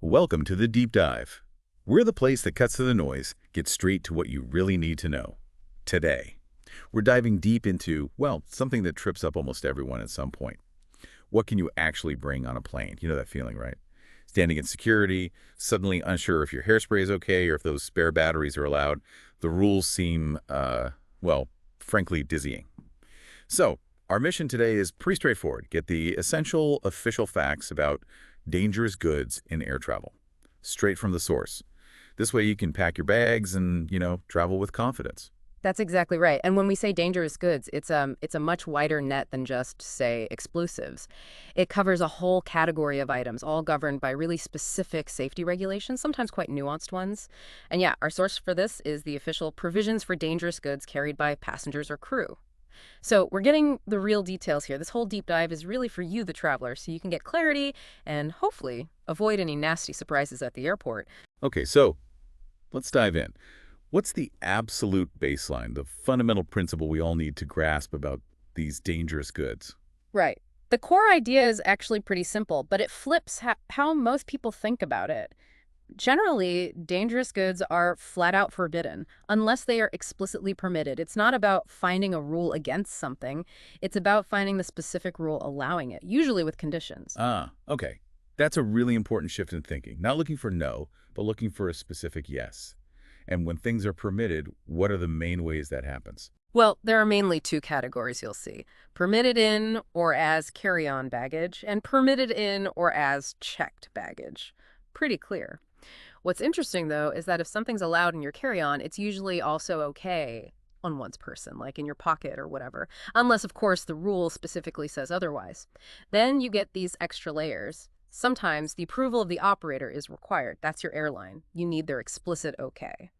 Welcome to the Deep Dive. We're the place that cuts through the noise, gets straight to what you really need to know. Today, we're diving deep into, well, something that trips up almost everyone at some point. What can you actually bring on a plane? You know that feeling, right? Standing in security, suddenly unsure if your hairspray is okay or if those spare batteries are allowed. The rules seem, well, frankly dizzying. So, our mission today is pretty straightforward. Get the essential official facts about dangerous goods in air travel, straight from the source. This way you can pack your bags and, travel with confidence. That's exactly right. And when we say dangerous goods, it's a much wider net than just, say, explosives. It covers a whole category of items, all governed by really specific safety regulations, sometimes quite nuanced ones. And yeah, our source for this is the official Provisions for Dangerous Goods Carried by Passengers or Crew. So we're getting the real details here. This whole deep dive is really for you, the traveler, so you can get clarity and hopefully avoid any nasty surprises at the airport. Okay, so let's dive in. What's the absolute baseline, the fundamental principle we all need to grasp about these dangerous goods? Right. The core idea is actually pretty simple, but it flips how most people think about it. Generally, dangerous goods are flat out forbidden unless they are explicitly permitted. It's not about finding a rule against something. It's about finding the specific rule allowing it, usually with conditions. Okay. That's a really important shift in thinking. Not looking for no, but looking for a specific yes. And when things are permitted, what are the main ways that happens? Well, there are mainly two categories you'll see: permitted in or as carry-on baggage, and permitted in or as checked baggage. Pretty clear. What's interesting, though, is that if something's allowed in your carry-on, it's usually also okay on one's person, like in your pocket or whatever, unless, of course, the rule specifically says otherwise. Then you get these extra layers. Sometimes the approval of the operator is required. That's your airline. You need their explicit okay.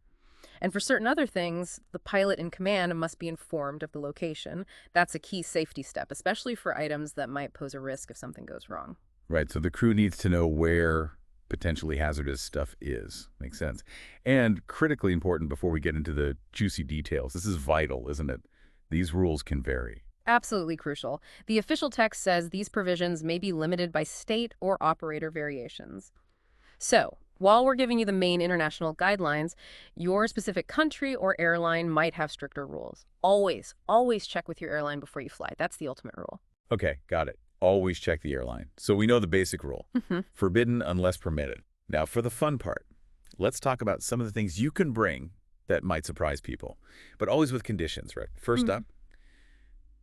And for certain other things, the pilot in command must be informed of the location. That's a key safety step, especially for items that might pose a risk if something goes wrong. Right, so the crew needs to know where potentially hazardous stuff is. Makes sense. And critically important before we get into the juicy details, this is vital, isn't it? These rules can vary. Absolutely crucial. The official text says these provisions may be limited by state or operator variations. So, while we're giving you the main international guidelines, your specific country or airline might have stricter rules. Always, always check with your airline before you fly. That's the ultimate rule. Okay, got it. Always check the airline. So we know the basic rule. Forbidden unless permitted. Now for the fun part, let's talk about some of the things you can bring that might surprise people, but always with conditions, right? First up,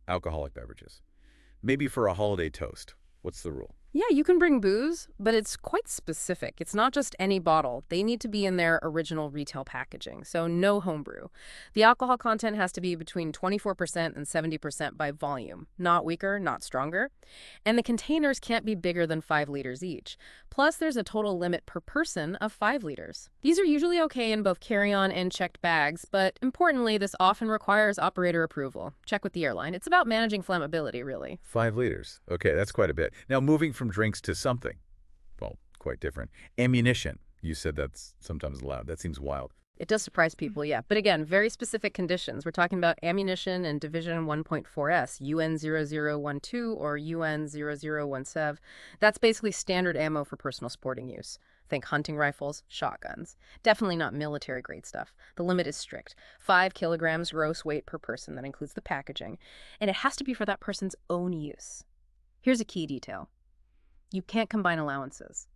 alcoholic beverages. Maybe for a holiday toast. What's the rule? Yeah, you can bring booze, but it's quite specific. It's not just any bottle. They need to be in their original retail packaging, so no homebrew. The alcohol content has to be between 24% and 70% by volume, not weaker, not stronger. And the containers can't be bigger than 5 liters each. Plus, there's a total limit per person of 5 liters. These are usually okay in both carry-on and checked bags, but importantly, this often requires operator approval. Check with the airline. It's about managing flammability, really. 5 liters. Okay, that's quite a bit. Now moving from drinks to something, well, quite different. Ammunition. You said that's sometimes allowed. That seems wild. It does surprise people, yeah. But again, very specific conditions. We're talking about ammunition and Division 1.4S, UN 0012 or UN 0017. That's basically standard ammo for personal sporting use. Think hunting rifles, shotguns. Definitely not military-grade stuff. The limit is strict. 5 kilograms gross weight per person. That includes the packaging. And it has to be for that person's own use. Here's a key detail. You can't combine allowances.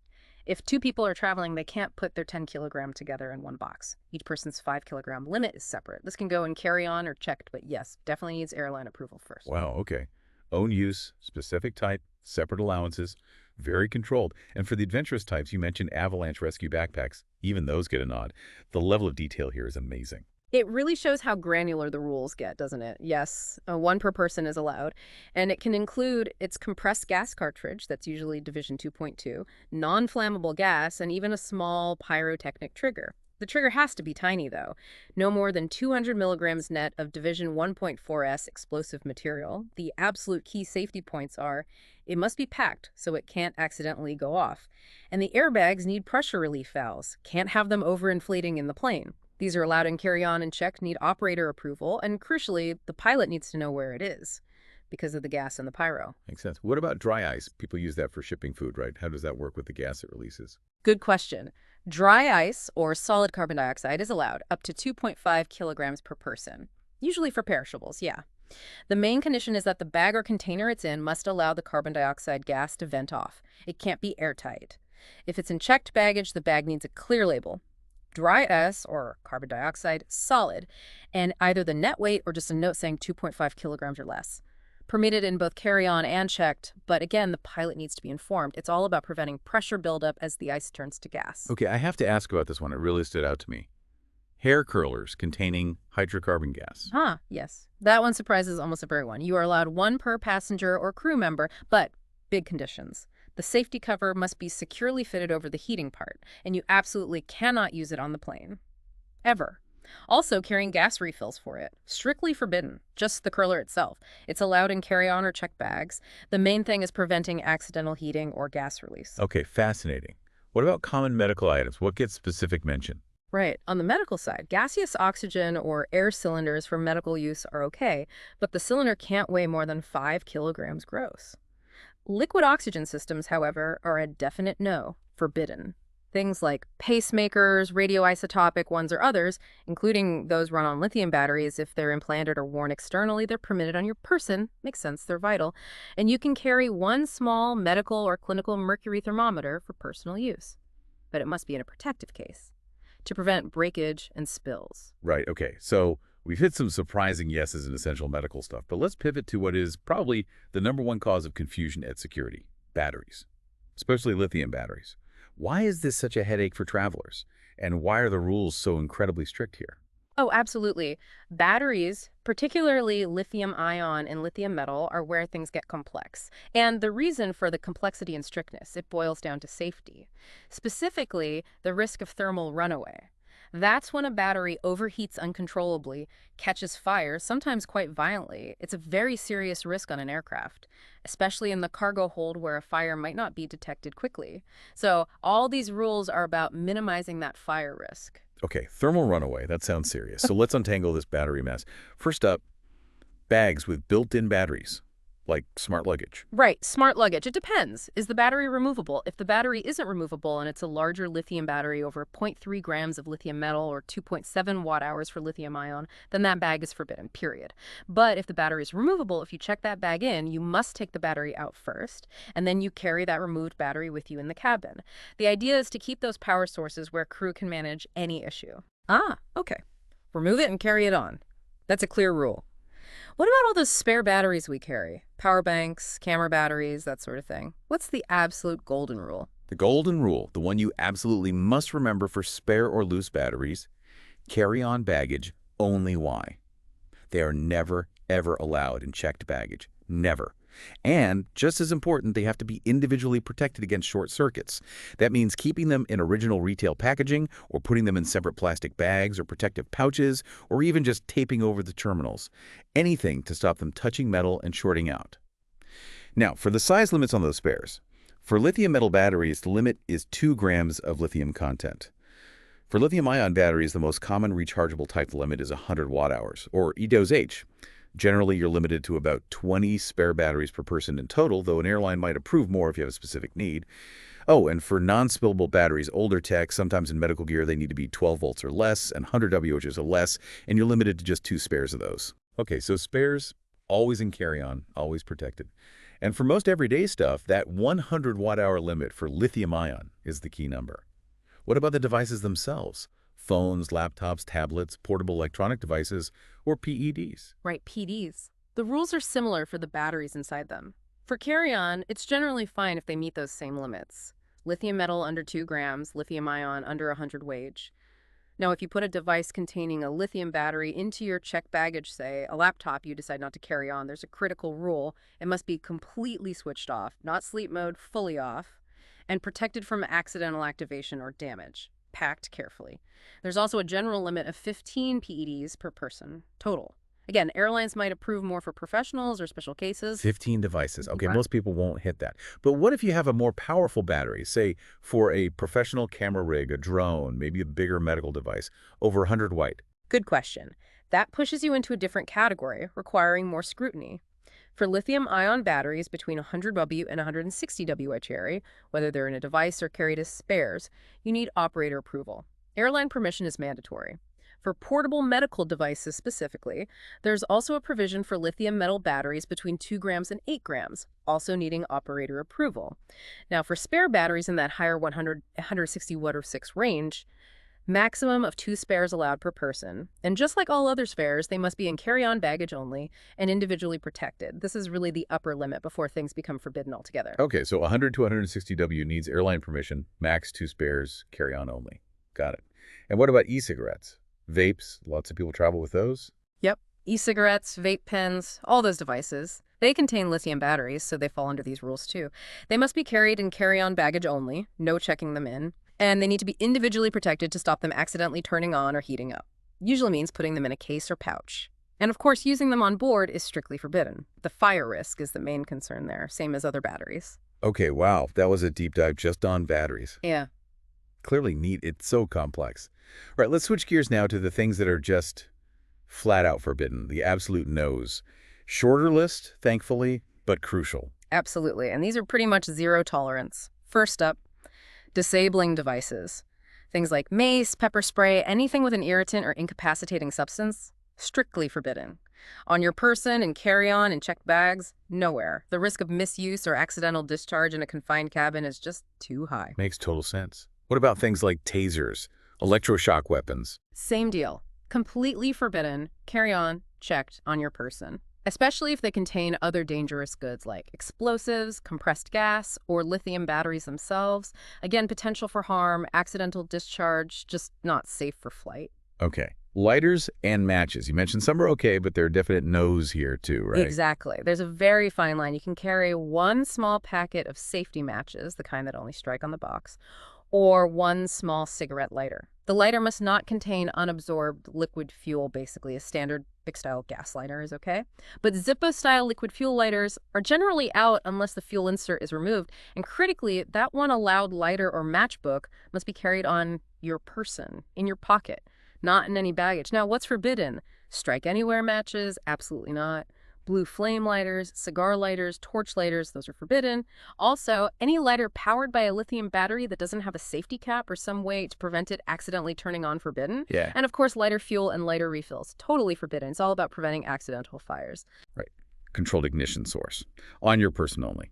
If 2 people are traveling, they can't put their 10-kilogram together in one box. Each person's 5-kilogram limit is separate. This can go in carry-on or checked, but yes, definitely needs airline approval first. Wow, okay. Own use, specific type, separate allowances, very controlled. And for the adventurous types, you mentioned avalanche rescue backpacks. Even those get a nod. The level of detail here is amazing. It really shows how granular the rules get, doesn't it? Yes, 1 per person is allowed, and it can include its compressed gas cartridge, that's usually Division 2.2, non-flammable gas, and even a small pyrotechnic trigger. The trigger has to be tiny, though. No more than 200 milligrams net of Division 1.4S explosive material. The absolute key safety points are it must be packed so it can't accidentally go off. And the airbags need pressure relief valves. Can't have them overinflating in the plane. These are allowed in carry-on and checked, need operator approval, and crucially, the pilot needs to know where it is. because of the gas in the pyro. Makes sense. What about dry ice? People use that for shipping food, right? How does that work with the gas it releases? Good question. Dry ice, or solid carbon dioxide, is allowed up to 2.5 kilograms per person, usually for perishables, yeah. The main condition is that the bag or container it's in must allow the carbon dioxide gas to vent off. It can't be airtight. If it's in checked baggage, the bag needs a clear label. Dry ice, or carbon dioxide, solid, and either the net weight or just a note saying 2.5 kilograms or less. Permitted in both carry-on and checked, but again, the pilot needs to be informed. It's all about preventing pressure buildup as the ice turns to gas. Okay, I have to ask about this one. It really stood out to me. Hair curlers containing hydrocarbon gas. Yes. That one surprises almost everyone. You are allowed one per passenger or crew member, but big conditions. The safety cover must be securely fitted over the heating part, and you absolutely cannot use it on the plane. Ever. Also, carrying gas refills for it. Strictly forbidden. Just the curler itself. It's allowed in carry-on or checked bags. The main thing is preventing accidental heating or gas release. Okay, fascinating. What about common medical items? What gets specific mention? Right. On the medical side, gaseous oxygen or air cylinders for medical use are okay, but the cylinder can't weigh more than 5 kilograms gross. Liquid oxygen systems, however, are a definite no, forbidden. Things like pacemakers, radioisotopic ones or others, including those run on lithium batteries, if they're implanted or worn externally, they're permitted on your person. Makes sense, they're vital. And you can carry one small medical or clinical mercury thermometer for personal use. But it must be in a protective case to prevent breakage and spills. Right, okay. So we've hit some surprising yeses in essential medical stuff, but let's pivot to what is probably the #1 cause of confusion at security: batteries, especially lithium batteries. Why is this such a headache for travelers? And why are the rules so incredibly strict here? Oh, absolutely. Batteries, particularly lithium ion and lithium metal, are where things get complex. And the reason for the complexity and strictness, it boils down to safety. Specifically, the risk of thermal runaway. That's when a battery overheats uncontrollably, catches fire, sometimes quite violently. It's a very serious risk on an aircraft, especially in the cargo hold where a fire might not be detected quickly. So all these rules are about minimizing that fire risk. Okay, thermal runaway, that sounds serious. So let's untangle this battery mess. First up, bags with built-in batteries, like smart luggage. Right, smart luggage. It depends. Is the battery removable? If the battery isn't removable and it's a larger lithium battery over 0.3 grams of lithium metal or 2.7 watt-hours for lithium ion, then that bag is forbidden, period. But if the battery is removable, if you check that bag in, you must take the battery out first, and then you carry that removed battery with you in the cabin. The idea is to keep those power sources where crew can manage any issue. Okay. Remove it and carry it on. That's a clear rule. What about all those spare batteries we carry? Power banks, camera batteries, that sort of thing. What's the absolute golden rule? The golden rule, the one you absolutely must remember for spare or loose batteries: carry-on baggage only. Why? They are never, ever allowed in checked baggage. Never. And, just as important, they have to be individually protected against short circuits. That means keeping them in original retail packaging, or putting them in separate plastic bags or protective pouches, or even just taping over the terminals. Anything to stop them touching metal and shorting out. Now, for the size limits on those spares. For lithium metal batteries, the limit is 2 grams of lithium content. For lithium-ion batteries, the most common rechargeable type limit is 100 watt-hours, or E-dose-H. Generally, you're limited to about 20 spare batteries per person in total, though an airline might approve more if you have a specific need. Oh, and for non-spillable batteries, older tech, sometimes in medical gear, they need to be 12 volts or less, and 100 WHs or less, and you're limited to just 2 spares of those. Okay, so spares, always in carry-on, always protected. And for most everyday stuff, that 100 watt-hour limit for lithium-ion is the key number. What about the devices themselves? Phones, laptops, tablets, portable electronic devices, or PEDs. Right, PDs. The rules are similar for the batteries inside them. For carry-on, it's generally fine if they meet those same limits. Lithium metal under 2 grams, lithium ion under 100 weight. Now, if you put a device containing a lithium battery into your checked baggage, say a laptop you decide not to carry on, there's a critical rule. It must be completely switched off, not sleep mode, fully off, and protected from accidental activation or damage. Packed carefully. There's also a general limit of 15 PEDs per person total. Again, airlines might approve more for professionals or special cases. 15 devices. Okay, Right. most people won't hit that. But what if you have a more powerful battery, say for a professional camera rig, a drone, maybe a bigger medical device, over 100 watt? Good question. That pushes you into a different category, requiring more scrutiny. For lithium-ion batteries between 100W and 160W cherry, whether they're in a device or carried as spares, you need operator approval. Airline permission is mandatory. For portable medical devices specifically, there's also a provision for lithium metal batteries between 2 grams and 8 grams, also needing operator approval. Now, for spare batteries in that higher 160 watt or 6 range, maximum of 2 spares allowed per person. And just like all other spares, they must be in carry-on baggage only and individually protected. This is really the upper limit before things become forbidden altogether. Okay, so 100 to 160W needs airline permission, max 2 spares, carry-on only. Got it. And what about e-cigarettes? Vapes, lots of people travel with those. Yep. E-cigarettes, vape pens, all those devices. They contain lithium batteries, so they fall under these rules too. They must be carried in carry-on baggage only, no checking them in, and they need to be individually protected to stop them accidentally turning on or heating up. Usually means putting them in a case or pouch. And of course, using them on board is strictly forbidden. The fire risk is the main concern there, same as other batteries. Okay, wow, that was a deep dive just on batteries. Yeah. Clearly neat, it's so complex. All right, let's switch gears now to the things that are just flat out forbidden, the absolute no's. Shorter list, thankfully, but crucial. Absolutely, and these are pretty much zero tolerance. First up, disabling devices. Things like mace, pepper spray, anything with an irritant or incapacitating substance, strictly forbidden. On your person and carry-on and checked bags, nowhere. The risk of misuse or accidental discharge in a confined cabin is just too high. Makes total sense. What about things like tasers, electroshock weapons? Same deal. Completely forbidden, carry-on, checked on your person. Especially if they contain other dangerous goods like explosives, compressed gas, or lithium batteries themselves. Again, potential for harm, accidental discharge, just not safe for flight. Okay. Lighters and matches. You mentioned some are okay, but there are definite no's here too, right? Exactly. There's a very fine line. You can carry one small packet of safety matches, the kind that only strike on the box, or one small cigarette lighter. The lighter must not contain unabsorbed liquid fuel, basically. A standard Bic-style gas lighter is okay. But Zippo-style liquid fuel lighters are generally out unless the fuel insert is removed. And critically, that one allowed lighter or matchbook must be carried on your person, in your pocket, not in any baggage. Now, what's forbidden? Strike anywhere matches? Absolutely not. Blue flame lighters, cigar lighters, torch lighters, those are forbidden. Also, any lighter powered by a lithium battery that doesn't have a safety cap or some way to prevent it accidentally turning on, forbidden. Yeah. And of course, lighter fuel and lighter refills, totally forbidden. It's all about preventing accidental fires. Right. Controlled ignition source. On your person only.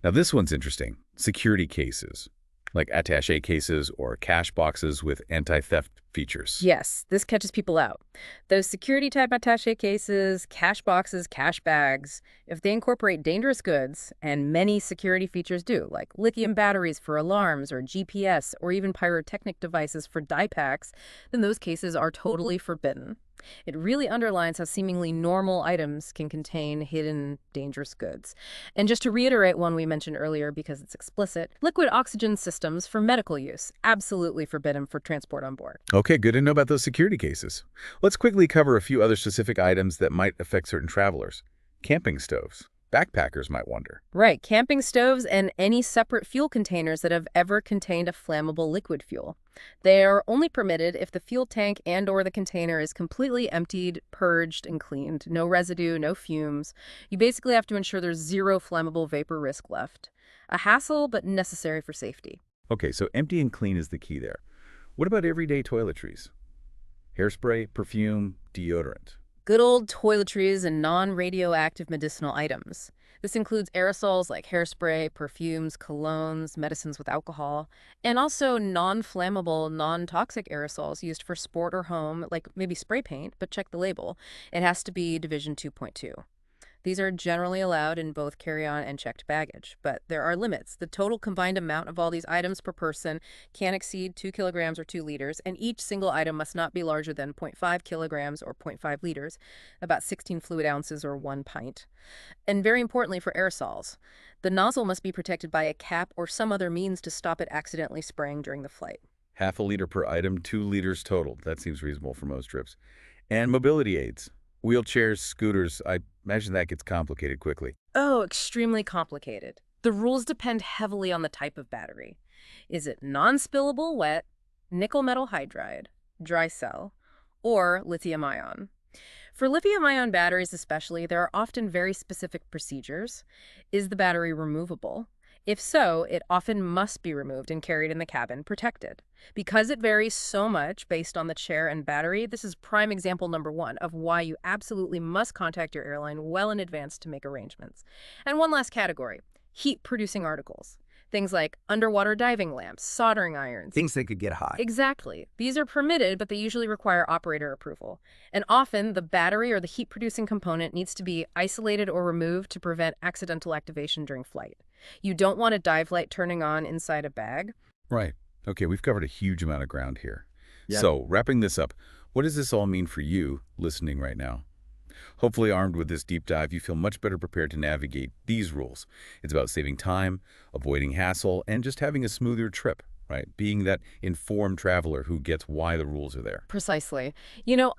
Now, this one's interesting. Security cases, like attaché cases or cash boxes with anti-theft features. Yes, this catches people out. Those security-type attaché cases, cash boxes, cash bags, if they incorporate dangerous goods, and many security features do, like lithium batteries for alarms or GPS or even pyrotechnic devices for die packs, then those cases are totally forbidden. It really underlines how seemingly normal items can contain hidden dangerous goods. And just to reiterate one we mentioned earlier because it's explicit, liquid oxygen systems for medical use, absolutely forbidden for transport on board. Okay, good to know about those security cases. Let's quickly cover a few other specific items that might affect certain travelers. Camping stoves. Backpackers might wonder. Right, camping stoves and any separate fuel containers that have ever contained a flammable liquid fuel. They are only permitted if the fuel tank and/or the container is completely emptied, purged, and cleaned. No residue, no fumes. You basically have to ensure there's zero flammable vapor risk left. A hassle, but necessary for safety. Okay, so empty and clean is the key there. What about everyday toiletries? Hairspray, perfume, deodorant. Good old toiletries and non-radioactive medicinal items. This includes aerosols like hairspray, perfumes, colognes, medicines with alcohol, and also non-flammable, non-toxic aerosols used for sport or home, like maybe spray paint, but check the label. It has to be Division 2.2. These are generally allowed in both carry-on and checked baggage, but there are limits. The total combined amount of all these items per person can't exceed 2 kilograms or 2 liters, and each single item must not be larger than 0.5 kilograms or 0.5 liters, about 16 fluid ounces or 1 pint. And very importantly for aerosols, the nozzle must be protected by a cap or some other means to stop it accidentally spraying during the flight. Half a liter per item, 2 liters total. That seems reasonable for most trips. And mobility aids. Wheelchairs, scooters, I imagine that gets complicated quickly. Oh, extremely complicated. The rules depend heavily on the type of battery. Is it non-spillable wet, nickel metal hydride, dry cell, or lithium ion? For lithium-ion batteries especially, there are often very specific procedures. Is the battery removable? If so, it often must be removed and carried in the cabin, protected. Because it varies so much based on the chair and battery, this is prime example number one of why you absolutely must contact your airline well in advance to make arrangements. And one last category, heat-producing articles. Things like underwater diving lamps, soldering irons. Things that could get hot. Exactly. These are permitted, but they usually require operator approval. And often, the battery or the heat-producing component needs to be isolated or removed to prevent accidental activation during flight. You don't want a dive light turning on inside a bag. Right. Okay, we've covered a huge amount of ground here. Yeah. So, wrapping this up, what does this all mean for you listening right now? Hopefully, armed with this deep dive, you feel much better prepared to navigate these rules. It's about saving time, avoiding hassle, and just having a smoother trip, right? Being that informed traveler who gets why the rules are there. Precisely.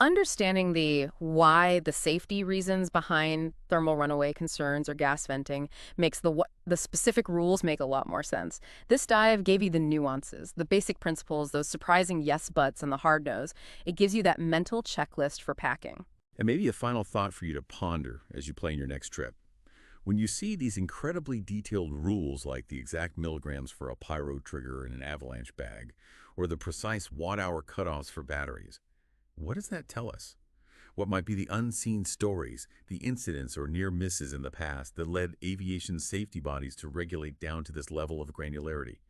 Understanding the why, the safety reasons behind thermal runaway concerns or gas venting makes the specific rules make a lot more sense. This dive gave you the nuances, the basic principles, those surprising yes buts and the hard nose. It gives you that mental checklist for packing. And maybe a final thought for you to ponder as you plan your next trip. When you see these incredibly detailed rules like the exact milligrams for a pyro trigger in an avalanche bag, or the precise watt-hour cutoffs for batteries, what does that tell us? What might be the unseen stories, the incidents or near misses in the past that led aviation safety bodies to regulate down to this level of granularity?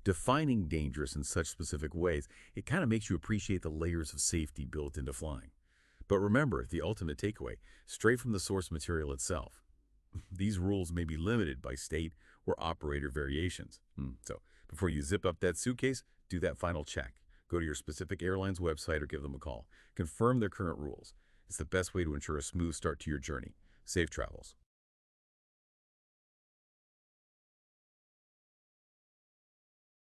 Defining dangerous in such specific ways, it kind of makes you appreciate the layers of safety built into flying. But remember, the ultimate takeaway, straight from the source material itself. These rules may be limited by state or operator variations. So before you zip up that suitcase, do that final check. Go to your specific airline's website or give them a call. Confirm their current rules. It's the best way to ensure a smooth start to your journey. Safe travels.